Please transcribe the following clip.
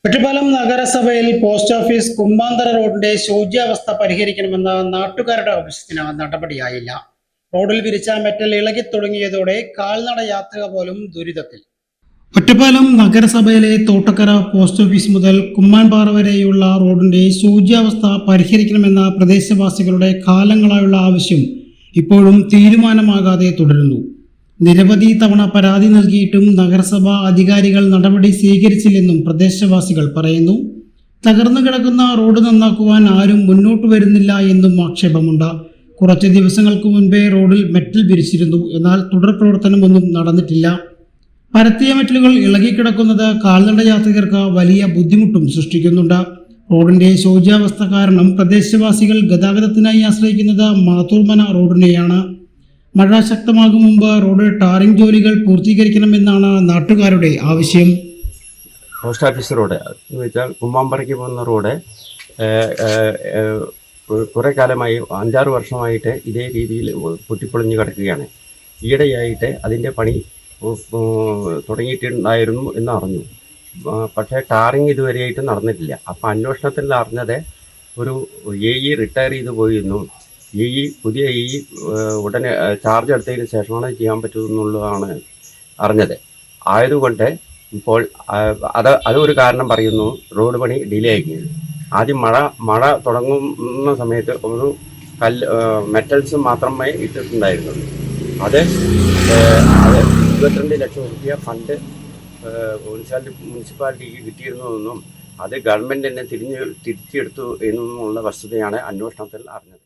ഒറ്റപ്പാലം നഗരസഭയിൽ post office കുമ്പാന്തര റോഡിന്റെ ശോച്യാവസ്ഥ പരിഹരിക്കണമെന്ന നാട്ടുകാരുടെ ആവശ്യത്തിന് നടപടിയായില്ല. റോഡിൽ വിരിച്ച മെറ്റൽ ഇളകി തുടങ്ങിയതോടെ കാൽനട യാത്രിക പോലും ദുരിതത്തിൽ. ഒറ്റപ്പാലം നഗരസഭയിലെ തോട്ടക്കര പോസ്റ്റ് ഓഫീസ് മുതൽ കുമ്മാൻപാറ വരെയുള്ള റോഡിന്റെ ശോച്യാവസ്ഥ പരിഹരിക്കണമെന്ന പ്രദേശവാസികളുടെ കാലങ്ങളായുള്ള ആവശ്യം ഇപ്പോഴും തീരുമാനമാകാതെ തുടരുന്നു. നിരവധി തവണ പരാതി നൽകിയിട്ടും നഗരസഭാ അധികാരികൾ നടപടി സ്വീകരിച്ചില്ലെന്നും പ്രദേശവാസികൾ പറയുന്നു. തകർന്നു കിടക്കുന്ന റോഡ് നന്നാക്കുവാൻ ആരും മുന്നോട്ട് വരുന്നില്ല എന്നും ആക്ഷേപമുണ്ട്. കുറച്ച് ദിവസങ്ങൾക്ക് മുൻപേ റോഡിൽ മെറ്റൽ വിരിച്ചിരുന്നു, എന്നാൽ തുടർ പ്രവർത്തനമൊന്നും നടന്നിട്ടില്ല. പരത്തിയ മെറ്റലുകൾ ഇളകിക്കിടക്കുന്നത് കാൽനട യാത്രികർക്ക് വലിയ ബുദ്ധിമുട്ടും സൃഷ്ടിക്കുന്നുണ്ട്. റോഡിന്റെ ശോച്യാവസ്ഥ കാരണം പ്രദേശവാസികൾ ഗതാഗതത്തിനായി ആശ്രയിക്കുന്നത് മാത്തൂർമന റോഡിനെയാണ്. മഴ ശക്തമാകും മുമ്പ് റോഡ് ടാറിംഗ് ജോലികൾ പൂർത്തീകരിക്കണമെന്നാണ് നാട്ടുകാരുടെ ആവശ്യം. പോസ്റ്റ് ഓഫീസ് റോഡ് എന്ന് വെച്ചാൽ കുമ്മാമ്പറയ്ക്ക് പോകുന്ന റോഡ് കുറേ കാലമായി 5-6 വർഷമായിട്ട് ഇതേ രീതിയിൽ പൊട്ടിപ്പൊളിഞ്ഞ് കിടക്കുകയാണ്. ഈയിടെയായിട്ട് അതിൻ്റെ പണി തുടങ്ങിയിട്ടുണ്ടായിരുന്നു എന്ന് അറിഞ്ഞു. പക്ഷേ ടാറിങ് ഇതുവരെയായിട്ട് നടന്നിട്ടില്ല. അപ്പോൾ അന്വേഷണത്തിൽ അറിഞ്ഞത് ഒരു AE റിട്ടയർ ചെയ്ത് പോയിരുന്നു. പുതിയ ഉടനെ ചാർജ് എടുത്തതിന് ശേഷമാണ് ചെയ്യാൻ പറ്റുമെന്നുള്ളതാണ് അറിഞ്ഞത്. ആയതുകൊണ്ട് ഇപ്പോൾ അതൊരു കാരണം പറയുന്നു, റോഡ് പണി ഡിലേ ആയിരിക്കും. ആദ്യം മഴ തുടങ്ങുന്ന സമയത്ത് ഒരു മെറ്റൽസ് മാത്രമേ ഇട്ടിട്ടുണ്ടായിരുന്നുള്ളൂ. അത് 22 ലക്ഷം രൂപ ഫണ്ട് മുനിസിപ്പാലിറ്റിക്ക് കിട്ടിയിരുന്നുവെന്നും അത് ഗവൺമെൻറ് തന്നെ തിരിച്ചെടുത്തു എന്നുമുള്ള വസ്തുതയാണ് അന്വേഷണത്തിൽ അറിഞ്ഞത്.